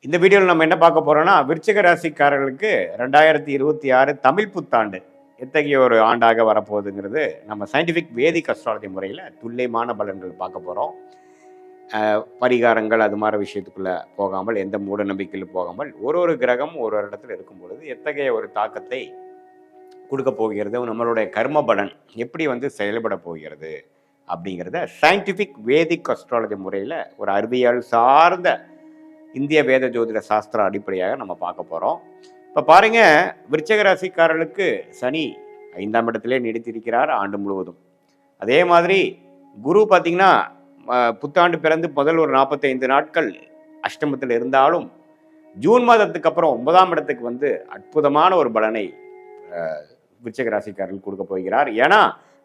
இந்த வீடியோவில் நம்ம என்ன பார்க்க போறோம்னா, விருச்சிக ராசிக்காரர்களுக்கு 2026 தமிழ் புத்தாண்டு எத்தகைய ஒரு ஆண்டாக வரப்போகுதுங்கிறது நம்ம சயின்டிஃபிக் வேதிக் அஸ்ட்ராலஜி முறையில் துல்லியமான பலன்கள் பார்க்க போகிறோம். பரிகாரங்கள் அது மாதிரி விஷயத்துக்குள்ளே போகாமல், எந்த மூட நம்பிக்கையில் போகாமல், ஒரு கிரகம் ஒரு இடத்துல இருக்கும் பொழுது எத்தகைய ஒரு தாக்கத்தை கொடுக்க போகிறது, நம்மளுடைய கர்ம பலன் எப்படி செயல்பட போகிறது அப்படிங்கிறத சயின்டிஃபிக் வேதிக் அஸ்ட்ராலஜி முறையில் ஒரு அறிவியல் சார்ந்த இந்திய வேத ஜோதிட சாஸ்திர அடிப்படையாக நம்ம பார்க்க போகிறோம். இப்போ பாருங்க, விருச்சிக ராசிக்காரர்களுக்கு சனி 5ஆம் இடத்திலே நீடித்திருக்கிறார் ஆண்டு முழுவதும். அதே மாதிரி குரு பார்த்தீங்கன்னா புத்தாண்டு பிறந்து முதல் ஒரு 45 நாட்கள் அஷ்டமத்தில் இருந்தாலும் ஜூன் மாதத்துக்கு அப்புறம் 9ஆம் இடத்துக்கு அற்புதமான ஒரு பலனை விருச்சிக ராசிக்காரர்கள் கொடுக்க போகிறார். ஏன்னா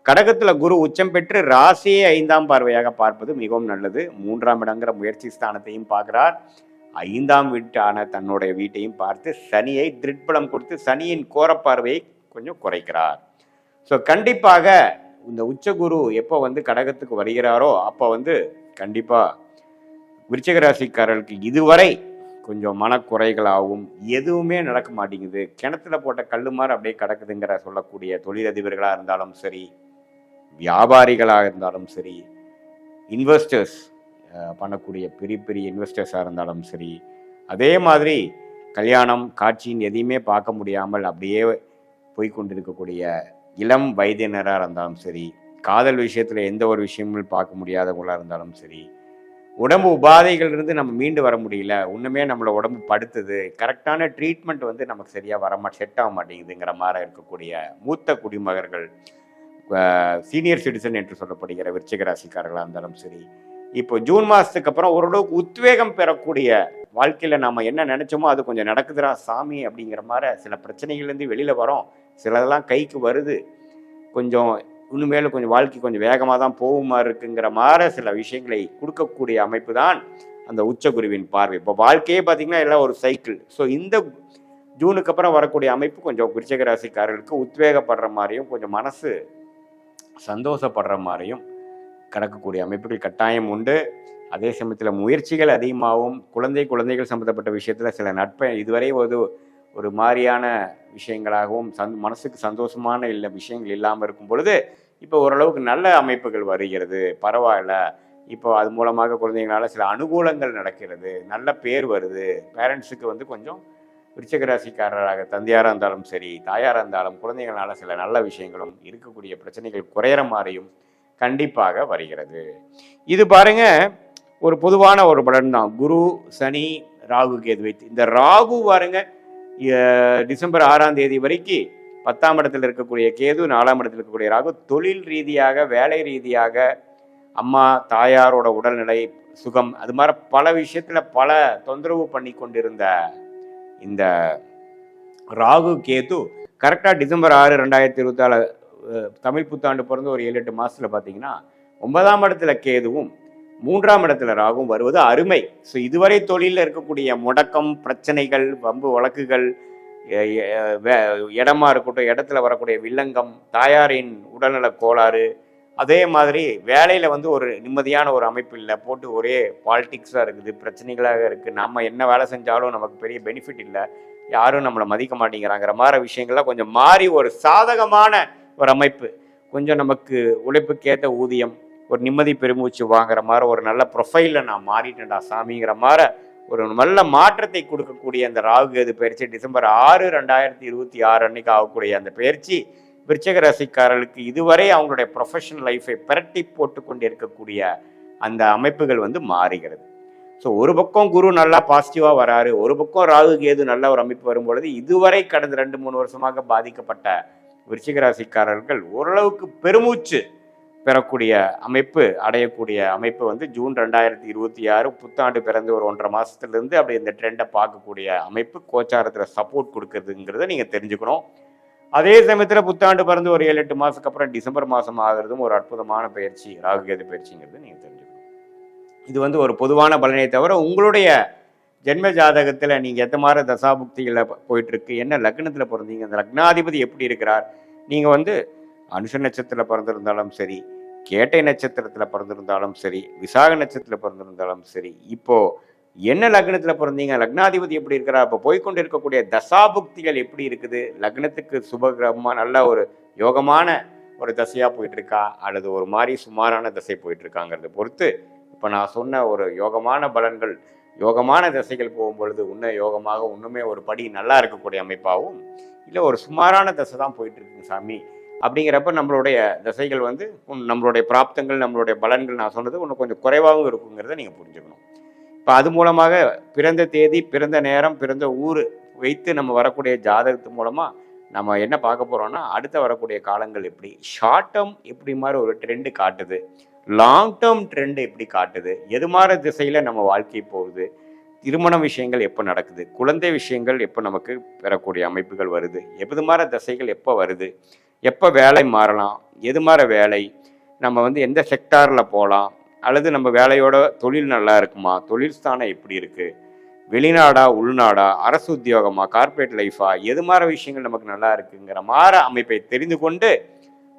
கடகத்தில் குரு உச்சம் பெற்று ராசியை 5ஆம் பார்வையாக பார்ப்பது மிகவும் நல்லது. 3ஆம் இடங்கிற முயற்சி ஸ்தானத்தையும் பார்க்கிறார். 5ஆம் வீட்டான தன்னுடைய வீட்டையும் பார்த்து சனியை திருட்பலம் கொடுத்து சனியின் கோரப்பார்வையை கொஞ்சம் குறைக்கிறார். ஸோ கண்டிப்பாக இந்த உச்சகுரு எப்போ கடகத்துக்கு வருகிறாரோ அப்போ கண்டிப்பாக விருச்சிக ராசிக்காரர்களுக்கு இதுவரை கொஞ்சம் மனக்குறைகளாகவும் எதுவுமே நடக்க மாட்டேங்குது, கிணத்துல போட்ட கல்லு மாதிரி அப்படியே கிடக்குதுங்கிற சொல்லக்கூடிய தொழிலதிபர்களாக இருந்தாலும் சரி, வியாபாரிகளாக இருந்தாலும் சரி, இன்வெஸ்டர்ஸ் பண்ணக்கூடிய பெரிய பெரிய இன்வெஸ்டர்ஸாக இருந்தாலும் சரி, அதே மாதிரி கல்யாணம் காட்சின்னு எதையுமே பார்க்க முடியாமல் அப்படியே போய்கொண்டிருக்கக்கூடிய இளம் வயதினராக இருந்தாலும் சரி, காதல் விஷயத்தில் எந்த ஒரு விஷயமும் பார்க்க முடியாதவங்களாக இருந்தாலும் சரி, உடம்பு உபாதைகள் இருந்து நம்ம மீண்டு வர முடியல, ஒன்றுமே நம்மளை உடம்பு படுத்துது, கரெக்டான ட்ரீட்மெண்ட் நமக்கு சரியாக செட் ஆக மாட்டேங்குதுங்கிற மாதிரி இருக்கக்கூடிய மூத்த குடிமகர்கள், சீனியர் சிட்டிசன் என்று சொல்லப்படுகிற விருச்சிக ராசிக்காரர்களாக இருந்தாலும் சரி, இப்போ ஜூன் மாதத்துக்கு அப்புறம் ஓரளவுக்கு உத்வேகம் பெறக்கூடிய வாழ்க்கையில் நம்ம என்ன நினச்சோமோ அது கொஞ்சம் நடக்குதுரா சாமி அப்படிங்கிற மாதிரி சில பிரச்சனைகள்லேருந்து வெளியில் வரோம். சிலதெல்லாம் கைக்கு வருது, கொஞ்சம் இன்னுமேலும் கொஞ்சம் வாழ்க்கை கொஞ்சம் வேகமாக தான் போகுமா இருக்குங்கிற மாதிரி சில விஷயங்களை கொடுக்கக்கூடிய அமைப்பு தான் அந்த உச்சகுருவின் பார்வை. இப்போ வாழ்க்கையே பார்த்திங்கன்னா எல்லாம் ஒரு சைக்கிள். ஸோ இந்த ஜூனுக்கு அப்புறம் வரக்கூடிய அமைப்பு கொஞ்சம் விருச்சிக ராசிக்காரர்களுக்கு உத்வேகப்படுற மாதிரியும் கொஞ்சம் மனசு சந்தோஷப்படுற மாதிரியும் கடக்கக்கூடிய அமைப்புகள் கட்டாயம் உண்டு. அதே சமயத்தில் முயற்சிகள் அதிகமாகவும் குழந்தைகள் சம்மந்தப்பட்ட விஷயத்தில் சில நட்பை இதுவரை ஒரு மாதிரியான விஷயங்களாகவும் மனசுக்கு சந்தோஷமான விஷயங்கள் இல்லாமல் இருக்கும் பொழுது இப்போ ஓரளவுக்கு நல்ல அமைப்புகள் வருகிறது, பரவாயில்ல. இப்போ அது மூலமாக குழந்தைங்களால சில அனுகூலங்கள் நடக்கிறது, நல்ல பேர் வருது. பேரண்ட்ஸுக்கு கொஞ்சம் விருச்சிக ராசிக்காரராக தந்தையாராக இருந்தாலும் சரி, தாயாராக இருந்தாலும் குழந்தைங்களால சில நல்ல விஷயங்களும் இருக்கக்கூடிய பிரச்சனைகள் குறையிற மாதிரியும் கண்டிப்பாக வருகிறது. இது பாருங்க ஒரு பொதுவான ஒரு பலன் தான். குரு சனி ராகு கேது வைத்து இந்த ராகு பாருங்க டிசம்பர் 6ஆம் தேதி வரைக்கும் 10ஆம் இடத்துல இருக்கக்கூடிய கேது, 4ஆம் இடத்துல இருக்கக்கூடிய ராகு தொழில் ரீதியாக வேலை ரீதியாக அம்மா தாயாரோட உடல்நிலை சுகம் அது மாதிரி பல விஷயத்துல பல தொந்தரவு பண்ணி கொண்டிருந்த இந்த ராகு கேது கரெக்டாக டிசம்பர் 6, 2024 தமிழ் புத்தாண்டு பிறந்து ஒரு 7-8 மாதத்தில் பார்த்தீங்கன்னா 9ஆம் இடத்துல கேதுவும் 3ஆம் இடத்துல ராகும் வருவது அருமை. ஸோ இதுவரை தொழிலில் இருக்கக்கூடிய முடக்கம், பிரச்சனைகள், வம்பு வழக்குகள், இடமா இருக்கட்டும், இடத்துல வரக்கூடிய வில்லங்கம், தாயாரின் உடல்நல கோளாறு, அதே மாதிரி வேலையில் ஒரு நிம்மதியான ஒரு அமைப்பு இல்லை, போட்டு ஒரே பாலிட்டிக்ஸாக இருக்குது, பிரச்சனைகளாக இருக்குது, நம்ம என்ன வேலை செஞ்சாலும் நமக்கு பெரிய பெனிஃபிட் இல்லை, யாரும் நம்மளை மதிக்க மாட்டேங்கிறாங்கிற மாதிரி விஷயங்கள்லாம் கொஞ்சம் மாறி ஒரு சாதகமான ஒரு அமைப்பு, கொஞ்சம் நமக்கு உழைப்புக்கேற்ற ஊதியம், ஒரு நிம்மதி பெருமூச்சு வாங்குற மாதிரி ஒரு நல்ல ப்ரொஃபைலில் நான் மாறிட்டேன்டா சாமிங்கிற மாதிரி ஒரு நல்ல மாற்றத்தை கொடுக்கக்கூடிய அந்த ராகு கேது பயிற்சி டிசம்பர் 6, 2026 அன்னைக்கு ஆகக்கூடிய அந்த பயிற்சி விருச்சிக ராசிக்காரர்களுக்கு இதுவரை அவங்களுடைய ப்ரொஃபஷனல் லைஃபை பிரட்டி போட்டு கொண்டு இருக்கக்கூடிய அந்த அமைப்புகள் மாறுகிறது. ஸோ ஒரு பக்கம் குரு நல்லா பாசிட்டிவாக வராரு, ஒரு பக்கம் ராகு கேது நல்ல ஒரு அமைப்பு வரும்பொழுது இதுவரை கடந்த 2-3 வருஷமாக பாதிக்கப்பட்ட விருச்சிக ராசிக்காரர்கள் ஓரளவுக்கு பெருமூச்சு பெறக்கூடிய அமைப்பு அடையக்கூடிய அமைப்பு ஜூன் 2026 புத்தாண்டு பிறந்து ஒரு 1.5 மாதத்துலேருந்து அப்படி இந்த ட்ரெண்டை பார்க்கக்கூடிய அமைப்பு கோச்சாரத்தில் சப்போர்ட் கொடுக்குறதுங்கிறத நீங்கள் தெரிஞ்சுக்கணும். அதே சமயத்தில் புத்தாண்டு பிறந்து ஒரு 7-8 மாதத்துக்கு அப்புறம் டிசம்பர் மாதம் ஆகிறதும் ஒரு அற்புதமான பயிற்சி ராகுகேது பயிற்சிங்கிறது நீங்கள் தெரிஞ்சுக்கணும். இது ஒரு பொதுவான பலனை தவிர உங்களுடைய ஜென்ம ஜாதகத்தில் நீங்கள் எந்த மாதிரி தசாபுக்திகளில் போயிட்டுருக்கு, என்ன லக்னத்தில் பிறந்தீங்க, அந்த லக்னாதிபதி எப்படி இருக்கிறார், நீங்கள் அனுஷ நட்சத்திரத்தில் பிறந்திருந்தாலும் சரி, கேட்டை நட்சத்திரத்தில் பிறந்திருந்தாலும் சரி, விசாக நட்சத்திரத்தில் பிறந்திருந்தாலும் சரி, இப்போது என்ன லக்னத்தில் பிறந்தீங்க, லக்னாதிபதி எப்படி இருக்கிறா, இப்போ போய்கொண்டு இருக்கக்கூடிய தசாபுக்திகள் எப்படி இருக்குது, லக்னத்துக்கு சுபகிரகமாக நல்ல ஒரு யோகமான ஒரு தசையாக போயிட்டு இருக்கா அல்லது ஒரு மாதிரி சுமாரான தசை போயிட்டு இருக்காங்கிறத பொறுத்து இப்போ நான் சொன்ன ஒரு யோகமான பலன்கள் யோகமான தசைகள் போகும்பொழுது இன்னும் யோகமாக இன்னுமே ஒரு படி நல்லா இருக்கக்கூடிய அமைப்பாகவும், இல்லை ஒரு சுமாரான தசை தான் போயிட்டு இருக்குங்க சாமி அப்படிங்கிறப்ப நம்மளுடைய தசைகள் வந்து நம்மளுடைய பிராப்தங்கள் நம்மளுடைய பலன்கள் நான் சொன்னது இன்னும் கொஞ்சம் குறைவாகவும் இருக்குங்கிறத நீங்கள் புரிஞ்சுக்கணும். இப்போ அது மூலமாக பிறந்த தேதி, பிறந்த நேரம், பிறந்த ஊர் வைத்து நம்ம வரக்கூடிய ஜாதகத்து மூலமாக நம்ம என்ன பார்க்க போகிறோம்னா, அடுத்த வரக்கூடிய காலங்கள் எப்படி ஷார்ட் டேர்ம் எப்படி மாதிரி ஒரு ட்ரெண்டு காட்டுது, லாங் டேர்ம் ட்ரெண்டு எப்படி காட்டுது, எது மாதிரி திசையில் நம்ம வாழ்க்கை போகுது, திருமண விஷயங்கள் எப்போ நடக்குது, குழந்தை விஷயங்கள் எப்போ நமக்கு பெறக்கூடிய அமைப்புகள் வருது, எது மாதிரி தசைகள் எப்போ வருது, எப்போ வேலை மாறலாம், எது மாதிரி வேலை, நம்ம வந்து எந்த செக்டாரில் போகலாம், அல்லது நம்ம வேலையோட தொழில் நல்லா இருக்குமா, தொழில் ஸ்தானம் எப்படி இருக்குது, வெளிநாடா உள்நாடா, அரசு உத்தியோகமா, கார்பரேட் லைஃபா, எது மாதிரி விஷயங்கள் நமக்கு நல்லா இருக்குங்கிற மாதிரி அமைப்பை தெரிந்து கொண்டு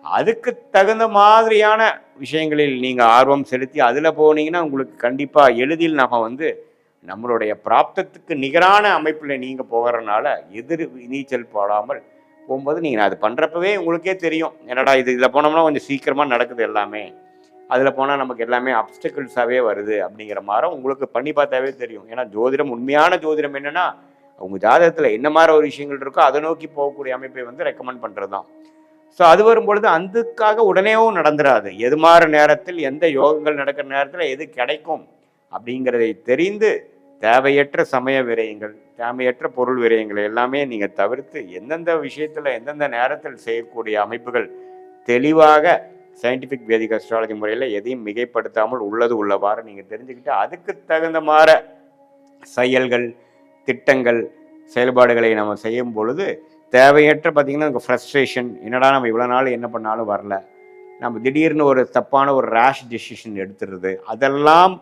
அதுக்கு தகுந்த மாதிரியான விஷயங்களில் நீங்கள் ஆர்வம் செலுத்தி அதில் போனீங்கன்னா உங்களுக்கு கண்டிப்பாக எளிதில் நம்ம வந்து நம்மளுடைய பிராப்தத்துக்கு நிகரான அமைப்பில் நீங்கள் போகிறதுனால எதிர் நீச்சல் போடாமல் போகும்போது நீங்கள் அது பண்ணுறப்பவே உங்களுக்கே தெரியும், என்னடா இதில் போனோம்னா கொஞ்சம் சீக்கிரமாக நடக்குது எல்லாமே, அதில் போனால் நமக்கு எல்லாமே அப்டக்கிள்ஸாகவே வருது அப்படிங்கிற மாதிரி உங்களுக்கு பண்ணி பார்த்தாவே தெரியும். ஏன்னா ஜோதிடம், உண்மையான ஜோதிடம் என்னென்னா அவங்க ஜாதகத்தில் என்ன மாதிரி ஒரு விஷயங்கள் இருக்கோ அதை நோக்கி போகக்கூடிய அமைப்பை வந்து ரெக்கமெண்ட் பண்ணுறது தான். ஸோ அது வரும்பொழுது அதுக்காக உடனேவும் நடந்துடாது, எது மாதிரி நேரத்தில் எந்த யோகங்கள் நடக்கிற நேரத்தில் எது கிடைக்கும் அப்படிங்கிறதை தெரிந்து தேவையற்ற சமய விரயங்கள், தேவையற்ற பொருள் விரயங்கள் எல்லாமே நீங்கள் தவிர்த்து எந்தெந்த விஷயத்தில் எந்தெந்த நேரத்தில் செய்யக்கூடிய அமைப்புகள் தெளிவாக சயின்டிஃபிக் வேதிக் அஸ்ட்ராலஜி முறையில் எதையும் மிகைப்படுத்தாமல் உள்ளது உள்ளவாறு நீங்கள் தெரிஞ்சுக்கிட்டு அதுக்கு தகுந்த மாதிரி செயல்கள், திட்டங்கள், செயல்பாடுகளை நம்ம செய்யும் பொழுது தேவையற்ற பார்த்திங்கன்னா நமக்கு ஃப்ரஸ்ட்ரேஷன், என்னடா நம்ம இவ்வளோ நாள் என்ன பண்ணாலும் வரல, நம்ம திடீர்னு ஒரு தப்பான ஒரு ரேஷ் டெசிஷன் எடுத்துடுறது, அதெல்லாம்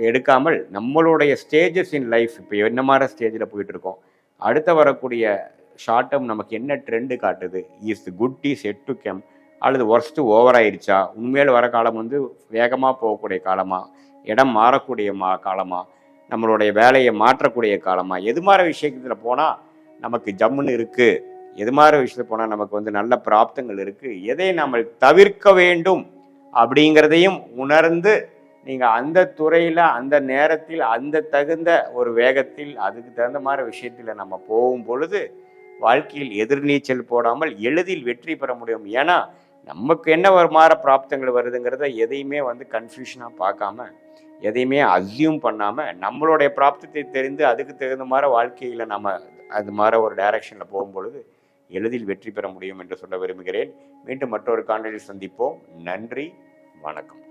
எடுக்காமல் நம்மளுடைய ஸ்டேஜஸ் இன் லைஃப் இப்போ என்ன மாதிரி ஸ்டேஜில் போயிட்டுருக்கோம், அடுத்த வரக்கூடிய ஷார்ட் டேர்ம் நமக்கு என்ன ட்ரெண்டு காட்டுது, is good is yet to come அல்லது ஒர்ஸ்ட்டு ஓவர் ஆயிடுச்சா, உண்மையில் வர காலம் வந்து வேகமாக போகக்கூடிய காலமாக, இடம் மாறக்கூடிய காலமாக, நம்மளுடைய வேலையை மாற்றக்கூடிய காலமாக, எது மாதிரி விஷயத்தில் போனால் நமக்கு ஜம்முன்னு இருக்குது, எது மாதிரி விஷயத்தில் போனால் நமக்கு வந்து நல்ல பிராப்தங்கள் இருக்குது, எதை நம்ம தவிர்க்க வேண்டும் அப்படிங்கிறதையும் உணர்ந்து நீங்கள் அந்த துறையில் அந்த நேரத்தில் அந்த தகுந்த ஒரு வேகத்தில் அதுக்கு தகுந்த மாதிரி விஷயத்தில் நம்ம போகும் பொழுது வாழ்க்கையில் எதிர்நீச்சல் போடாமல் எளிதில் வெற்றி பெற முடியும். ஏன்னா நமக்கு என்ன ஒரு மாதிரி பிராப்தங்கள் வருதுங்கிறத எதையுமே வந்து கன்ஃபியூஷனாக பார்க்காம, எதையுமே அஸ்யூம் பண்ணாமல் நம்மளுடைய பிராப்தத்தை தெரிந்து அதுக்கு தகுந்த மாதிரி வாழ்க்கையில் நம்ம அது மாதிரி ஒரு டைரக்ஷனில் போகும்பொழுது எளிதில் வெற்றி பெற முடியும் என்று சொல்ல விரும்புகிறேன். மீண்டும் மற்றொரு காணொளியில் சந்திப்போம். நன்றி, வணக்கம்.